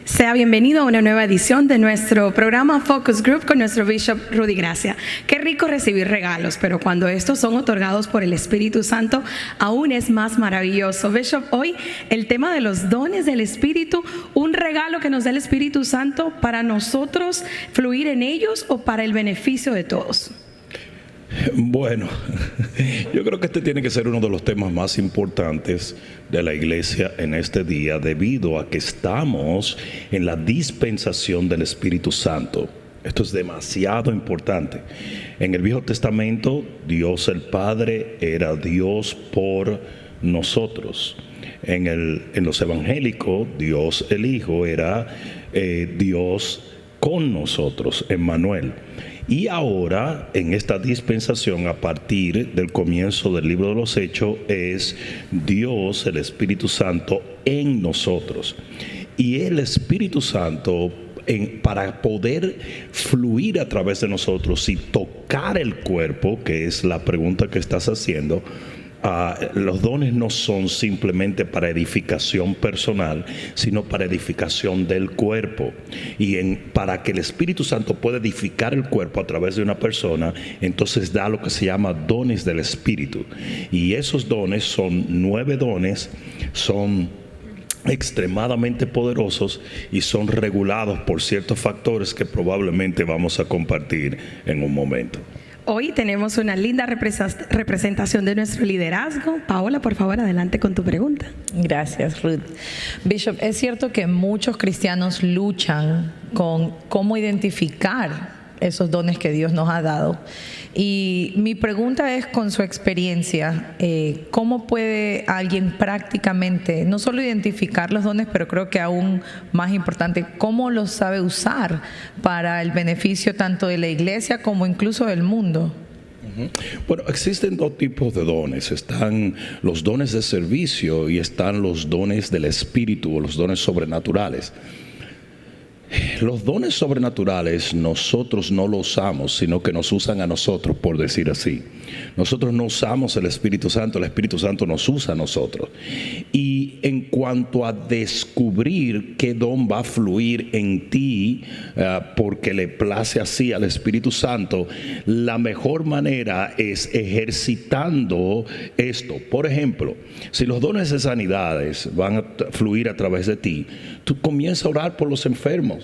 Sea bienvenido a una nueva edición de nuestro programa Focus Group con nuestro Bishop Rudy Gracia. Qué rico recibir regalos, pero cuando estos son otorgados por el Espíritu Santo, aún es más maravilloso. Bishop, hoy el tema de los dones del Espíritu, un regalo que nos da el Espíritu Santo para nosotros fluir en ellos o para el beneficio de todos. Bueno, yo creo que este tiene que ser uno de los temas más importantes de la iglesia en este día, debido a que estamos en la dispensación del Espíritu Santo. Esto es demasiado importante. En el Viejo Testamento, Dios el Padre era Dios por nosotros. En los evangélicos, Dios el Hijo era Dios con nosotros, Emmanuel. Y ahora, en esta dispensación, a partir del comienzo del libro de los Hechos, es Dios, el Espíritu Santo, en nosotros. Y el Espíritu Santo, para poder fluir a través de nosotros y tocar el cuerpo, que es la pregunta que estás haciendo, los dones no son simplemente para edificación personal, sino para edificación del cuerpo. Y para que el Espíritu Santo pueda edificar el cuerpo a través de una persona, entonces da lo que se llama dones del Espíritu. Y esos dones son 9 dones, son extremadamente poderosos y son regulados por ciertos factores que probablemente vamos a compartir en un momento. Hoy tenemos una linda representación de nuestro liderazgo. Paola, por favor, adelante con tu pregunta. Gracias, Ruth. Bishop, es cierto que muchos cristianos luchan con cómo identificar esos dones que Dios nos ha dado. Y mi pregunta es, con su experiencia, ¿cómo puede alguien prácticamente, no solo identificar los dones, pero creo que aún más importante, cómo los sabe usar para el beneficio tanto de la iglesia como incluso del mundo? Bueno, existen 2 tipos de dones. Están los dones de servicio y están los dones del Espíritu o los dones sobrenaturales. Los dones sobrenaturales nosotros no los usamos, sino que nos usan a nosotros, por decir así. Nosotros no usamos el Espíritu Santo nos usa a nosotros. Y en cuanto a descubrir qué don va a fluir en ti, porque le place así al Espíritu Santo, la mejor manera es ejercitando esto. Por ejemplo, si los dones de sanidades van a fluir a través de ti, tú comienzas a orar por los enfermos.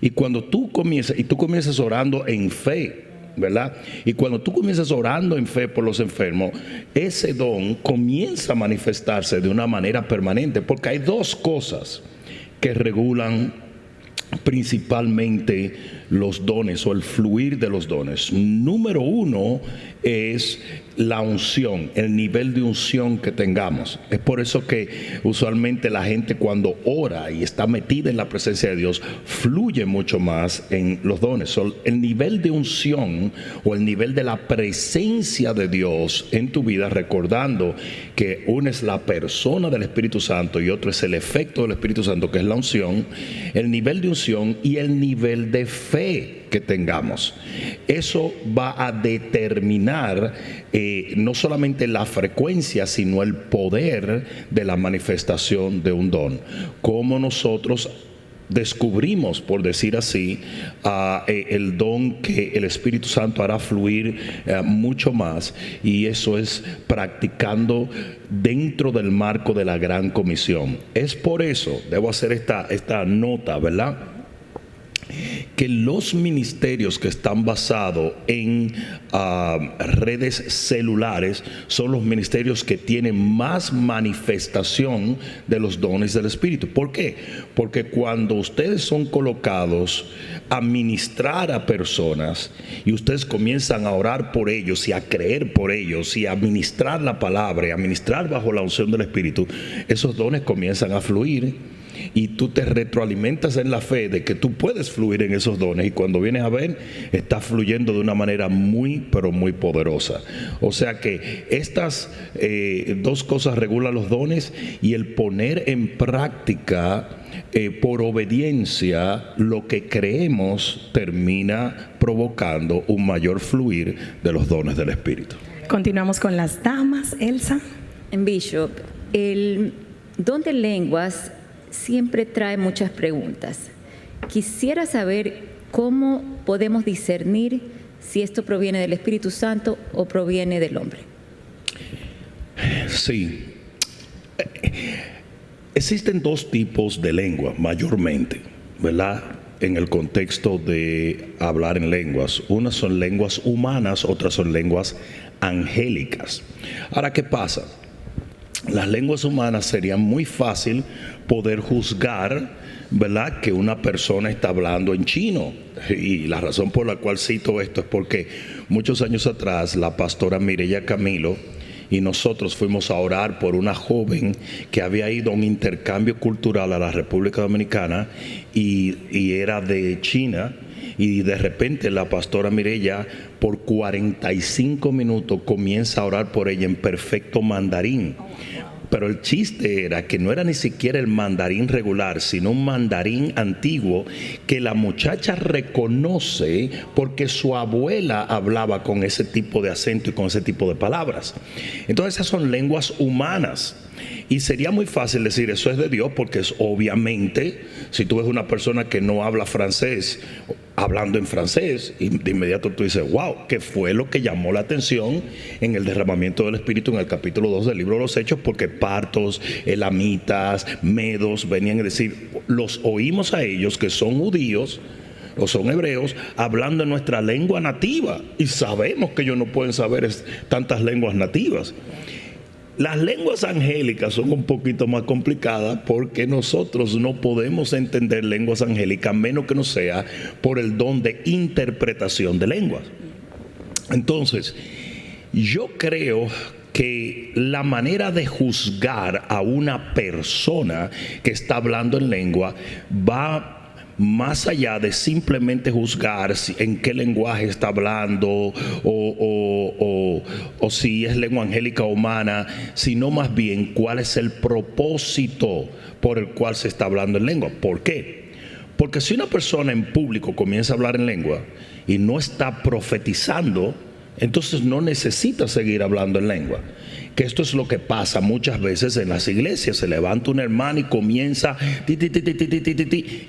Y cuando tú comienzas orando en fe, ¿verdad? Y cuando tú comienzas orando en fe por los enfermos, ese don comienza a manifestarse de una manera permanente, porque hay 2 cosas que regulan principalmente los dones o el fluir de los dones. Número 1 es la unción, el nivel de unción que tengamos. Es por eso que usualmente la gente, cuando ora y está metida en la presencia de Dios, fluye mucho más en los dones. El nivel de unción o el nivel de la presencia de Dios en tu vida, recordando que uno es la persona del Espíritu Santo y otro es el efecto del Espíritu Santo, que es la unción, el nivel de unción y el nivel de fe que tengamos. Eso va a determinar no solamente la frecuencia, sino el poder de la manifestación de un don. Cómo nosotros descubrimos, por decir así, el don que el Espíritu Santo hará fluir mucho más, y eso es practicando dentro del marco de la Gran Comisión. Es por eso, debo hacer esta nota, ¿verdad?, que los ministerios que están basados en redes celulares son los ministerios que tienen más manifestación de los dones del Espíritu. ¿Por qué? Porque cuando ustedes son colocados a ministrar a personas y ustedes comienzan a orar por ellos y a creer por ellos y a ministrar la palabra y a ministrar bajo la unción del Espíritu, esos dones comienzan a fluir. Y tú te retroalimentas en la fe de que tú puedes fluir en esos dones, y cuando vienes a ver, estás fluyendo de una manera muy, pero muy poderosa. O sea que estas 2 cosas regulan los dones, y el poner en práctica por obediencia lo que creemos termina provocando un mayor fluir de los dones del Espíritu. Continuamos con las damas. Elsa. Bishop, el don de lenguas siempre trae muchas preguntas. Quisiera saber cómo podemos discernir si esto proviene del Espíritu Santo o proviene del hombre. Sí. Existen dos tipos de lengua, mayormente, ¿verdad? En el contexto de hablar en lenguas. Unas son lenguas humanas, otras son lenguas angélicas. Ahora, ¿qué pasa? Las lenguas humanas serían muy fácil poder juzgar, ¿verdad?, que una persona está hablando en chino. Y la razón por la cual cito esto es porque muchos años atrás la pastora Mireya Camilo y nosotros fuimos a orar por una joven que había ido a un intercambio cultural a la República Dominicana y era de China, y de repente la pastora Mireya por 45 minutos comienza a orar por ella en perfecto mandarín. Pero el chiste era que no era ni siquiera el mandarín regular, sino un mandarín antiguo que la muchacha reconoce porque su abuela hablaba con ese tipo de acento y con ese tipo de palabras. Entonces esas son lenguas humanas. Y sería muy fácil decir eso es de Dios, porque es obviamente, si tú ves una persona que no habla francés, hablando en francés, y de inmediato tú dices, wow, ¿qué fue lo que llamó la atención en el derramamiento del Espíritu en el capítulo 2 del libro de los Hechos? Porque partos, elamitas, medos venían a decir, los oímos a ellos que son judíos o son hebreos hablando en nuestra lengua nativa, y sabemos que ellos no pueden saber tantas lenguas nativas. Las lenguas angélicas son un poquito más complicadas porque nosotros no podemos entender lenguas angélicas menos que no sea por el don de interpretación de lenguas. Entonces, yo creo que la manera de juzgar a una persona que está hablando en lengua va más allá de simplemente juzgar en qué lenguaje está hablando o si es lengua angélica o humana, sino más bien cuál es el propósito por el cual se está hablando en lengua. ¿Por qué? Porque si una persona en público comienza a hablar en lengua y no está profetizando, entonces no necesita seguir hablando en lengua. Que esto es lo que pasa muchas veces en las iglesias. Se levanta un hermano y comienza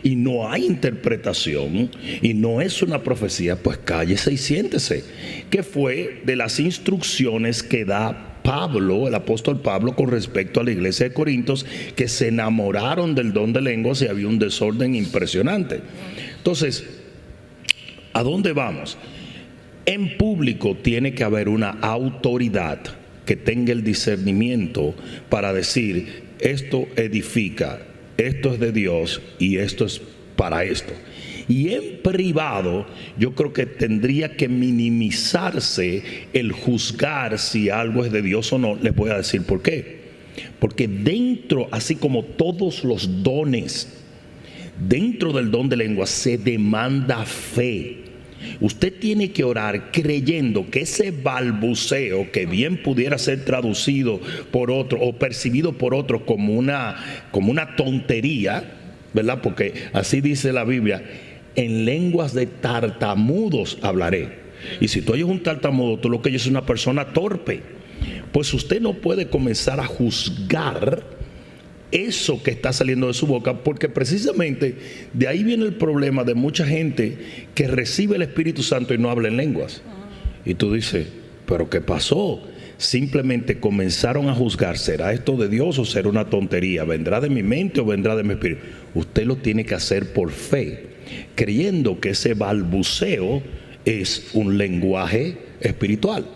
y no hay interpretación y no es una profecía. Pues cállese y siéntese. Que fue de las instrucciones que da Pablo, el apóstol Pablo, con respecto a la iglesia de Corintios, que se enamoraron del don de lenguas y había un desorden impresionante. Entonces, ¿a dónde vamos? En público tiene que haber una autoridad que tenga el discernimiento para decir, esto edifica, esto es de Dios y esto es para esto. Y en privado yo creo que tendría que minimizarse el juzgar si algo es de Dios o no. Les voy a decir por qué. Porque dentro, así como todos los dones, dentro del don de lengua se demanda fe. Usted tiene que orar creyendo que ese balbuceo, que bien pudiera ser traducido por otro o percibido por otro como una tontería, ¿verdad? Porque así dice la Biblia, en lenguas de tartamudos hablaré. Y si tú oyes un tartamudo, tú lo que oyes es una persona torpe. Pues usted no puede comenzar a juzgar eso que está saliendo de su boca, porque precisamente de ahí viene el problema de mucha gente que recibe el Espíritu Santo y no habla en lenguas. Y tú dices, ¿pero qué pasó? Simplemente comenzaron a juzgar, ¿será esto de Dios o será una tontería? ¿Vendrá de mi mente o vendrá de mi espíritu? Usted lo tiene que hacer por fe, creyendo que ese balbuceo es un lenguaje espiritual.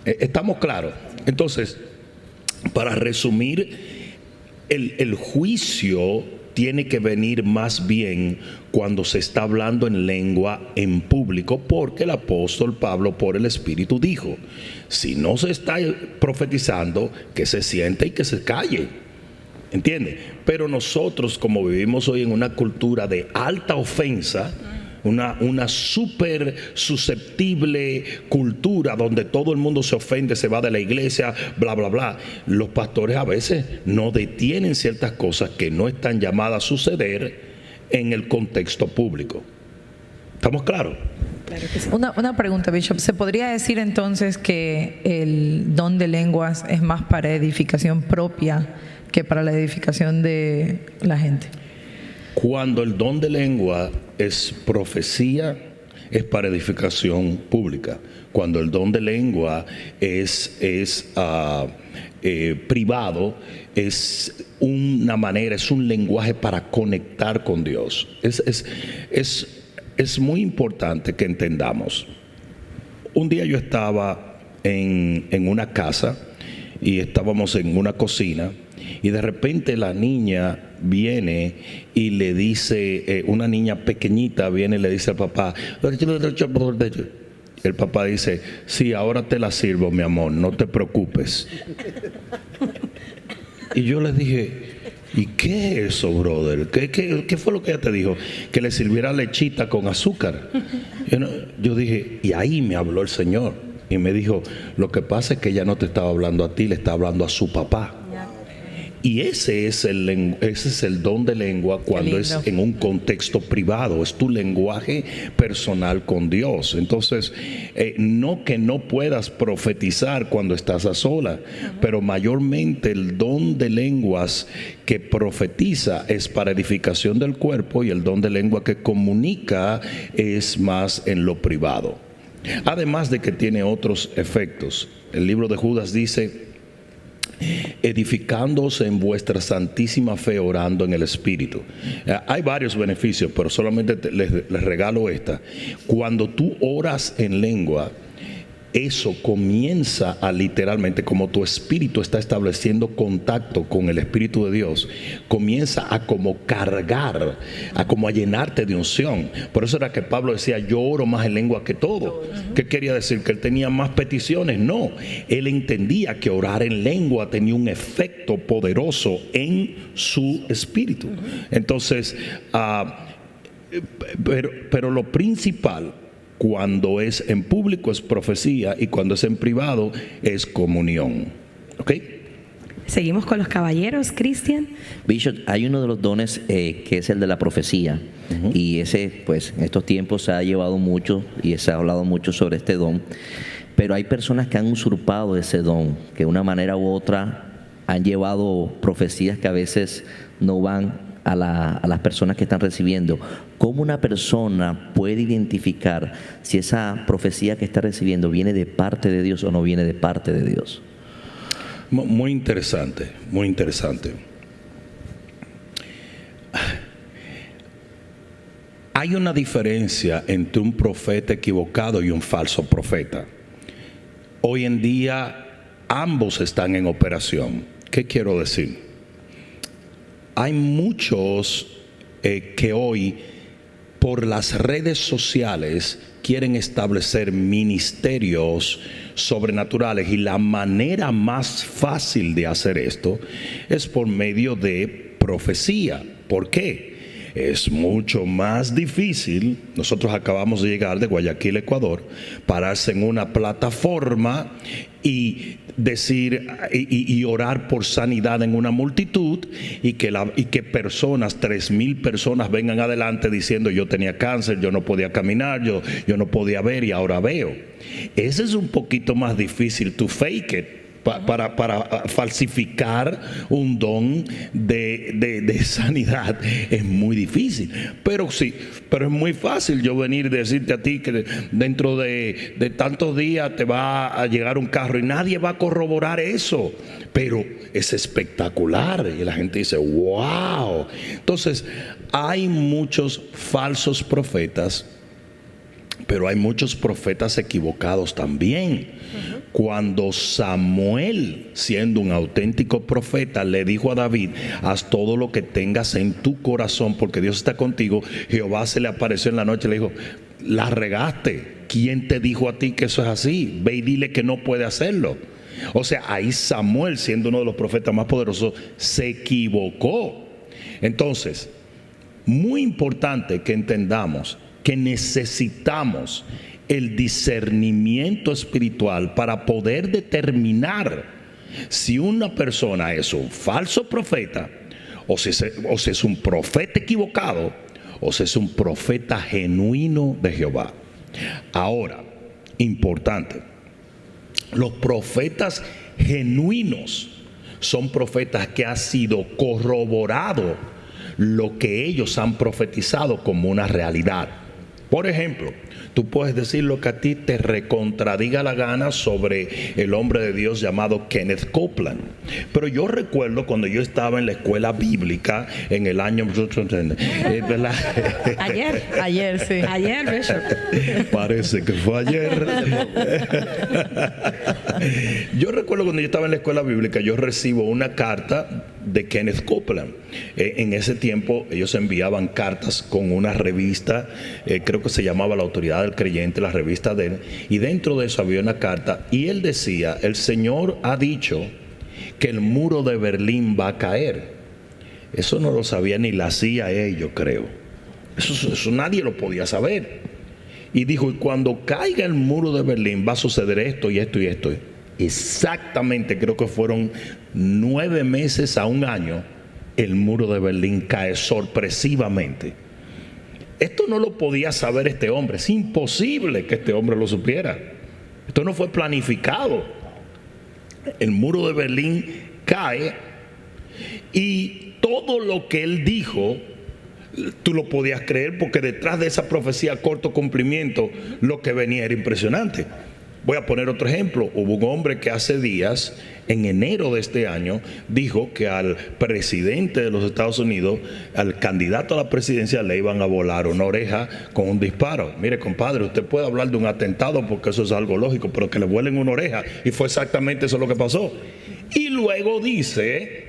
¿Estamos claros? Entonces, para resumir, el juicio tiene que venir más bien cuando se está hablando en lengua en público, porque el apóstol Pablo por el Espíritu dijo, si no se está profetizando, que se siente y que se calle. ¿Entiende? Pero nosotros, como vivimos hoy en una cultura de alta ofensa, una súper susceptible cultura donde todo el mundo se ofende, se va de la iglesia, bla, bla, bla. Los pastores a veces no detienen ciertas cosas que no están llamadas a suceder en el contexto público. ¿Estamos claros? Claro que sí. Una pregunta, Bishop. ¿Se podría decir entonces que el don de lenguas es más para edificación propia que para la edificación de la gente. Cuando el don de lengua es profecía, es para edificación pública. Cuando el don de lengua es privado, es una manera, es un lenguaje para conectar con Dios. Es muy importante que entendamos. Un día yo estaba en una casa y estábamos en una cocina, y de repente la niña viene y le dice, una niña pequeñita viene y le dice al papá, el papá dice, sí, ahora te la sirvo, mi amor, no te preocupes. Y yo le dije, ¿y qué es eso, brother? ¿Qué fue lo que ella te dijo? Que le sirviera lechita con azúcar. Yo dije, y ahí me habló el Señor y me dijo, lo que pasa es que ella no te estaba hablando a ti, le estaba hablando a su papá. Y ese es el don de lengua cuando es en un contexto privado, es tu lenguaje personal con Dios. Entonces, no que no puedas profetizar cuando estás a sola, pero mayormente el don de lenguas que profetiza es para edificación del cuerpo, y el don de lengua que comunica es más en lo privado. Además de que tiene otros efectos. El libro de Judas dice, edificándoos en vuestra santísima fe, orando en el Espíritu. Hay varios beneficios, pero solamente les regalo esta. Cuando tú oras en lengua, eso comienza a literalmente, como tu espíritu está estableciendo contacto con el Espíritu de Dios, comienza a como cargar, a como a llenarte de unción. Por eso era que Pablo decía, yo oro más en lengua que todo. ¿Qué quería decir? ¿Que él tenía más peticiones? No, él entendía que orar en lengua tenía un efecto poderoso en su espíritu. Entonces, pero lo principal, cuando es en público es profecía, y cuando es en privado es comunión. ¿Ok? Seguimos con los caballeros, Cristian. Bishop, hay uno de los dones que es el de la profecía. Y ese, pues, en estos tiempos se ha llevado mucho y se ha hablado mucho sobre este don. Pero hay personas que han usurpado ese don, que de una manera u otra han llevado profecías que a veces no van a las personas que están recibiendo. ¿Cómo una persona puede identificar si esa profecía que está recibiendo viene de parte de Dios o no viene de parte de Dios? Muy interesante, muy interesante. Hay una diferencia entre un profeta equivocado y un falso profeta. Hoy en día ambos están en operación. ¿Qué quiero decir? Hay muchos que hoy por las redes sociales quieren establecer ministerios sobrenaturales, y la manera más fácil de hacer esto es por medio de profecía. ¿Por qué? Es mucho más difícil. Nosotros acabamos de llegar de Guayaquil, Ecuador, pararse en una plataforma y decir y orar por sanidad en una multitud, y que personas, 3,000 personas vengan adelante diciendo, yo tenía cáncer, yo no podía caminar, yo no podía ver y ahora veo. Ese es un poquito más difícil to fake it, para falsificar un don de sanidad. Es muy difícil, pero sí, pero es muy fácil yo venir y decirte a ti que dentro de tantos días te va a llegar un carro, y nadie va a corroborar eso, pero es espectacular y la gente dice wow. Entonces hay muchos falsos profetas, pero hay muchos profetas equivocados también. Cuando Samuel, siendo un auténtico profeta, le dijo a David, haz todo lo que tengas en tu corazón porque Dios está contigo, Jehová se le apareció en la noche y le dijo, la regaste. ¿Quién te dijo a ti que eso es así? Ve y dile que no puede hacerlo. O sea, ahí Samuel, siendo uno de los profetas más poderosos, se equivocó. Entonces, muy importante que entendamos que necesitamos el discernimiento espiritual para poder determinar si una persona es un falso profeta, o si es un profeta equivocado, o si es un profeta genuino de Jehová. Ahora, importante, los profetas genuinos son profetas que ha sido corroborado lo que ellos han profetizado como una realidad. Por ejemplo, tú puedes decir lo que a ti te recontradiga la gana sobre el hombre de Dios llamado Kenneth Copeland. Pero yo recuerdo cuando yo estaba en la escuela bíblica en el año... Ayer, sí. Ayer, Bishop. Parece que fue ayer. Yo recuerdo cuando yo estaba en la escuela bíblica, yo recibo una carta de Kenneth Copeland. En ese tiempo ellos enviaban cartas con una revista, creo que se llamaba La Autoridad del Creyente, la revista de él, y dentro de eso había una carta y él decía: el Señor ha dicho que el muro de Berlín va a caer. Eso no lo sabía ni la CIA, yo creo. Eso nadie lo podía saber. Y dijo: y cuando caiga el muro de Berlín va a suceder esto y esto y esto. Exactamente, creo que fueron 9 meses a un año, el muro de Berlín cae sorpresivamente. Esto no lo podía saber este hombre. Es imposible que este hombre lo supiera. Esto no fue planificado. El muro de Berlín cae y todo lo que él dijo, tú lo podías creer, porque detrás de esa profecía a corto cumplimiento lo que venía era impresionante. Voy a poner otro ejemplo. Hubo un hombre que hace días, en enero de este año, dijo que al presidente de los Estados Unidos, al candidato a la presidencia, le iban a volar una oreja con un disparo. Mire, compadre, usted puede hablar de un atentado porque eso es algo lógico, pero que le vuelen una oreja. Y fue exactamente eso lo que pasó. Y luego dice: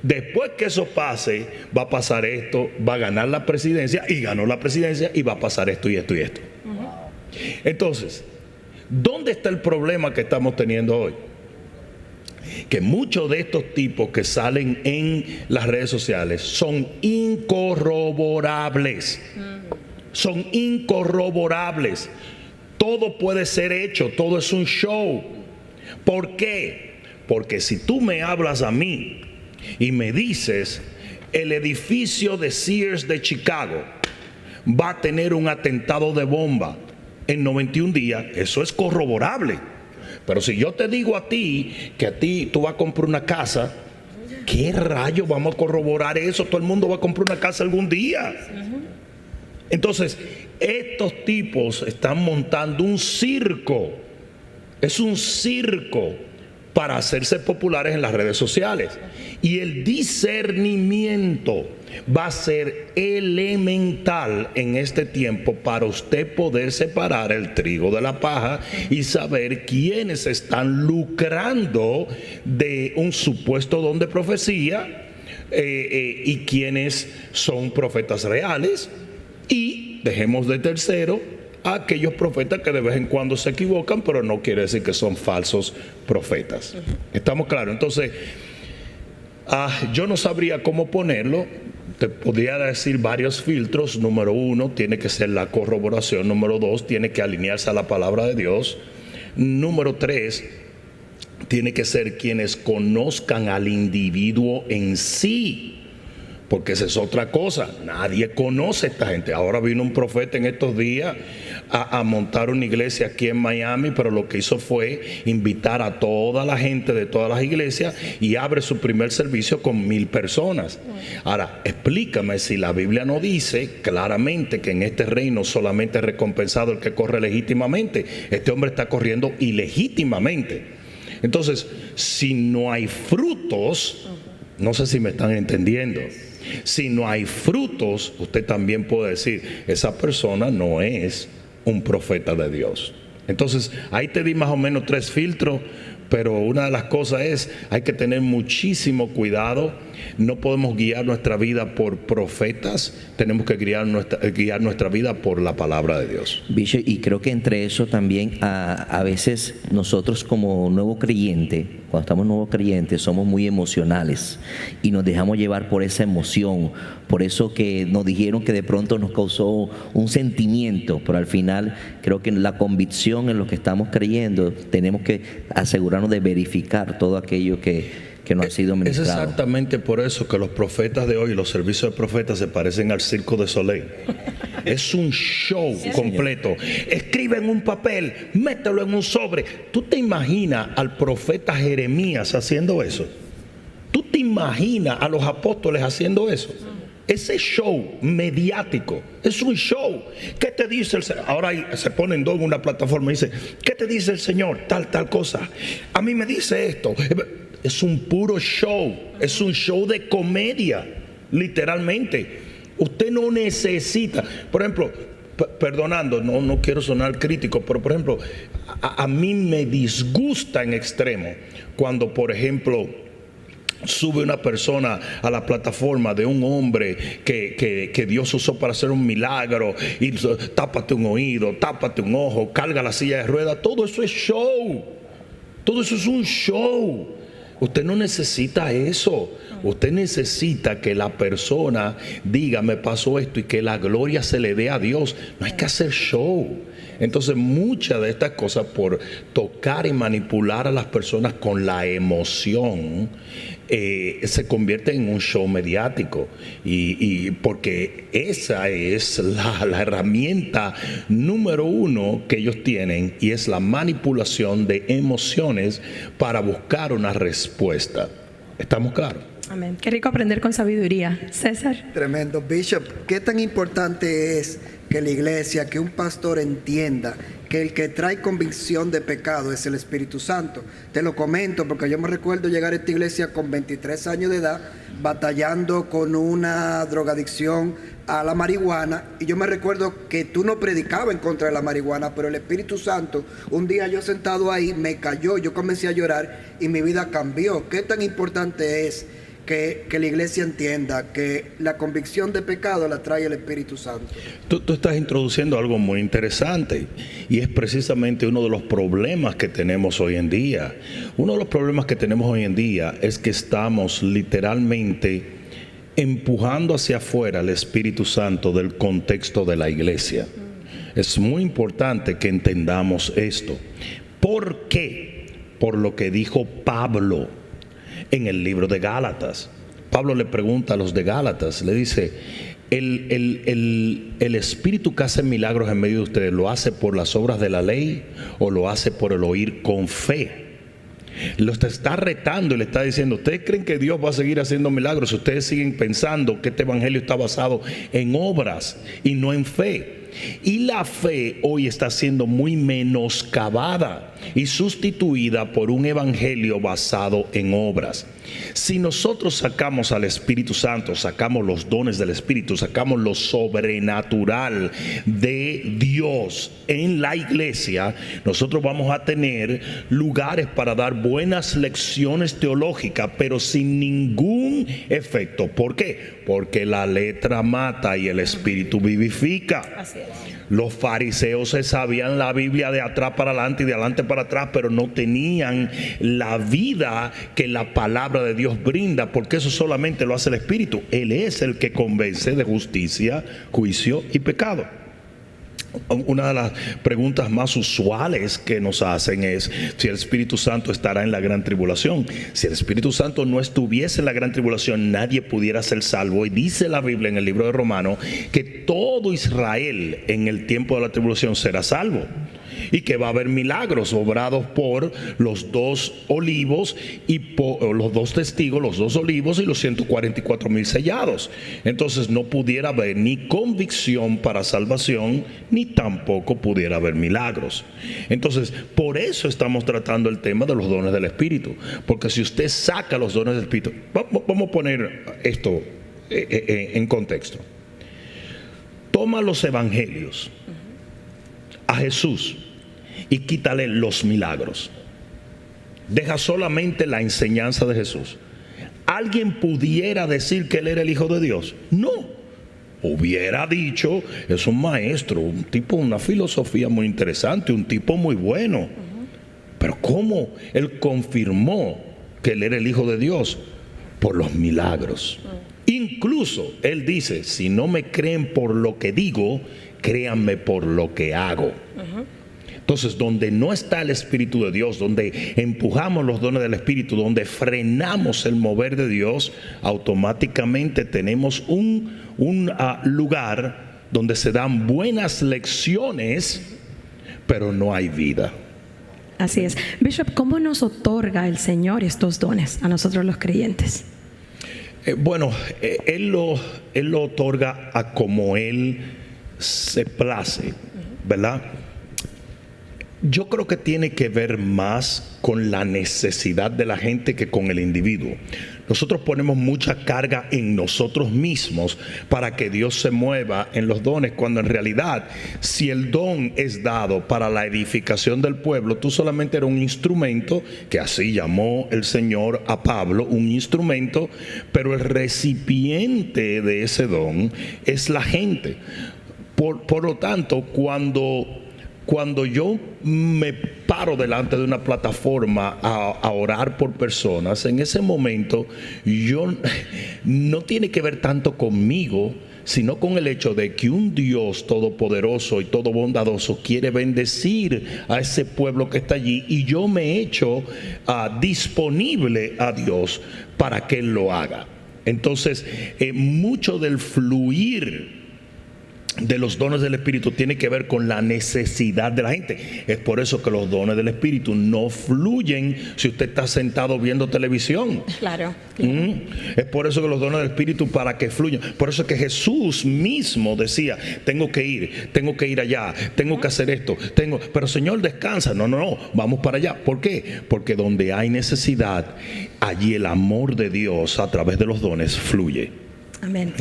después que eso pase, va a pasar esto, va a ganar la presidencia, y ganó la presidencia, y va a pasar esto y esto y esto. Entonces, ¿dónde está el problema que estamos teniendo hoy? Que muchos de estos tipos que salen en las redes sociales son incorroborables. Son incorroborables. Todo puede ser hecho, todo es un show. ¿Por qué? Porque si tú me hablas a mí y me dices: el edificio de Sears de Chicago va a tener un atentado de bomba en 91 días, eso es corroborable. Pero si yo te digo a ti que a ti tú vas a comprar una casa, ¿qué rayos vamos a corroborar eso? Todo el mundo va a comprar una casa algún día. Entonces, estos tipos están montando un circo. Es un circo para hacerse populares en las redes sociales. Y el discernimiento va a ser elemental en este tiempo para usted poder separar el trigo de la paja y saber quiénes están lucrando de un supuesto don de profecía y quiénes son profetas reales. Y dejemos de tercero a aquellos profetas que de vez en cuando se equivocan, pero no quiere decir que son falsos profetas. ¿Estamos claros? Entonces, yo no sabría cómo ponerlo. Te podría decir varios filtros. Número 1, tiene que ser la corroboración. Número 2, tiene que alinearse a la palabra de Dios. Número 3, tiene que ser quienes conozcan al individuo en sí. Porque esa es otra cosa. Nadie conoce a esta gente. Ahora vino un profeta en estos días a montar una iglesia aquí en Miami, pero lo que hizo fue invitar a toda la gente de todas las iglesias y abre su primer servicio con 1000 personas. Ahora, explícame si la Biblia no dice claramente que en este reino solamente es recompensado el que corre legítimamente. Este hombre está corriendo ilegítimamente. Entonces, si no hay frutos, no sé si me están entendiendo. Si no hay frutos, usted también puede decir: esa persona no es un profeta de Dios. Entonces, ahí te di más o menos 3 filtros, pero una de las cosas es: hay que tener muchísimo cuidado. No podemos guiar nuestra vida por profetas, tenemos que guiar nuestra vida por la palabra de Dios. Bishop, y creo que entre eso también a veces nosotros como nuevo creyente, cuando estamos nuevos creyentes, somos muy emocionales y nos dejamos llevar por esa emoción, por eso que nos dijeron que de pronto nos causó un sentimiento, pero al final creo que la convicción en lo que estamos creyendo, tenemos que asegurarnos de verificar todo aquello que nos ha sido ministrado. Es exactamente por eso que los profetas de hoy, los servicios de profetas, se parecen al Circo de Soleil. Es un show completo. Escribe en un papel, mételo en un sobre. ¿Tú te imaginas al profeta Jeremías haciendo eso? ¿Tú te imaginas a los apóstoles haciendo eso? Ese show mediático es un show. ¿Qué te dice el Señor? Ahora se ponen dos en una plataforma y dicen, ¿qué te dice el Señor? Tal cosa. A mí me dice esto. Es un puro show. Es un show de comedia, literalmente. Usted no necesita, por ejemplo, perdonando, no quiero sonar crítico, pero por ejemplo, a mí me disgusta en extremo cuando, por ejemplo, sube una persona a la plataforma de un hombre que Dios usó para hacer un milagro y tápate un oído, tápate un ojo, carga la silla de ruedas. Todo eso es show. Todo eso es un show. Usted no necesita eso. Usted necesita que la persona diga, me pasó esto, y que la gloria se le dé a Dios. No hay que hacer show. Entonces, muchas de estas cosas, por tocar y manipular a las personas con la emoción, se convierte en un show mediático, y porque esa es la herramienta número uno que ellos tienen, y es la manipulación de emociones para buscar una respuesta. ¿Estamos claros? Amén. Qué rico aprender con sabiduría. César. Tremendo. Bishop, ¿qué tan importante es que la iglesia, que un pastor entienda que el que trae convicción de pecado es el Espíritu Santo? Te lo comento porque yo me recuerdo llegar a esta iglesia con 23 años de edad, batallando con una drogadicción a la marihuana, y yo me recuerdo que tú no predicabas en contra de la marihuana, pero el Espíritu Santo, un día yo sentado ahí, me cayó, yo comencé a llorar y mi vida cambió. ¿Qué tan importante es que la iglesia entienda que la convicción de pecado la trae el Espíritu Santo? Tú estás introduciendo algo muy interesante, y es precisamente uno de los problemas que tenemos hoy en día. Uno de los problemas que tenemos hoy en día es que estamos literalmente empujando hacia afuera el Espíritu Santo del contexto de la iglesia. Es muy importante que entendamos esto. ¿Por qué? Por lo que dijo Pablo en el libro de Gálatas. Pablo le pregunta a los de Gálatas, le dice, el Espíritu que hace milagros en medio de ustedes, ¿lo hace por las obras de la ley o lo hace por el oír con fe? Los está retando y le está diciendo, ¿ustedes creen que Dios va a seguir haciendo milagros si ustedes siguen pensando que este evangelio está basado en obras y no en fe? Y la fe hoy está siendo muy menoscabada y sustituida por un evangelio basado en obras. Si nosotros sacamos al Espíritu Santo, sacamos los dones del Espíritu, sacamos lo sobrenatural de Dios en la iglesia, nosotros vamos a tener lugares para dar buenas lecciones teológicas, pero sin ningún efecto. ¿Por qué? Porque la letra mata y el Espíritu vivifica. Así es. Los fariseos se sabían la Biblia de atrás para adelante y de adelante para atrás, pero no tenían la vida que la palabra de Dios brinda, porque eso solamente lo hace el Espíritu. Él es el que convence de justicia, juicio y pecado. Una de las preguntas más usuales que nos hacen es si el Espíritu Santo estará en la gran tribulación. Si el Espíritu Santo no estuviese en la gran tribulación, nadie pudiera ser salvo. Y dice la Biblia en el libro de Romanos que todo Israel en el tiempo de la tribulación será salvo, y que va a haber milagros obrados por los dos olivos y por los dos testigos, los dos olivos y los 144,000 sellados. Entonces no pudiera haber ni convicción para salvación, ni tampoco pudiera haber milagros. Entonces, por eso estamos tratando el tema de los dones del Espíritu, porque si usted saca los dones del Espíritu, vamos a poner esto en contexto. Toma los evangelios, a Jesús, y quítale los milagros. Deja solamente la enseñanza de Jesús. ¿Alguien pudiera decir que él era el Hijo de Dios? No. Hubiera dicho, es un maestro, un tipo, una filosofía muy interesante, un tipo muy bueno. Pero ¿cómo él confirmó que él era el Hijo de Dios? Por los milagros. Incluso él dice, si no me creen por lo que digo, créanme por lo que hago. Entonces, donde no está el Espíritu de Dios, donde empujamos los dones del Espíritu, donde frenamos el mover de Dios, automáticamente tenemos un lugar donde se dan buenas lecciones, pero no hay vida. Así es. Bishop, ¿cómo nos otorga el Señor estos dones a nosotros los creyentes? Bueno, Él lo otorga a como Él se place, ¿verdad? Yo creo que tiene que ver más con la necesidad de la gente que con el individuo. Nosotros ponemos mucha carga en nosotros mismos para que Dios se mueva en los dones, cuando en realidad, si el don es dado para la edificación del pueblo, tú solamente eres un instrumento, que así llamó el Señor a Pablo, un instrumento, pero el recipiente de ese don es la gente. Por lo tanto, cuando yo me paro delante de una plataforma a orar por personas, en ese momento yo no tiene que ver tanto conmigo, sino con el hecho de que un Dios todopoderoso y todo bondadoso quiere bendecir a ese pueblo que está allí, y yo me he hecho disponible a Dios para que Él lo haga. Entonces, mucho del fluir de los dones del Espíritu tiene que ver con la necesidad de la gente. Es por eso que los dones del Espíritu no fluyen si usted está sentado viendo televisión. Claro. Es por eso que los dones del Espíritu, para que fluyan. Por eso que Jesús mismo decía: tengo que ir allá, tengo que hacer esto, pero Señor, descansa. No, vamos para allá. ¿Por qué? Porque donde hay necesidad, allí el amor de Dios a través de los dones fluye. Amén.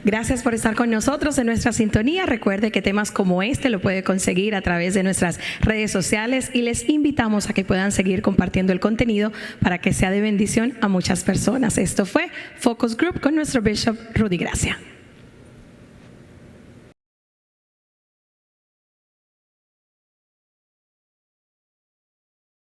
Gracias por estar con nosotros en nuestra sintonía. Recuerde que temas como este lo puede conseguir a través de nuestras redes sociales, y les invitamos a que puedan seguir compartiendo el contenido para que sea de bendición a muchas personas. Esto fue Focus Group con nuestro Bishop Rudy Gracia.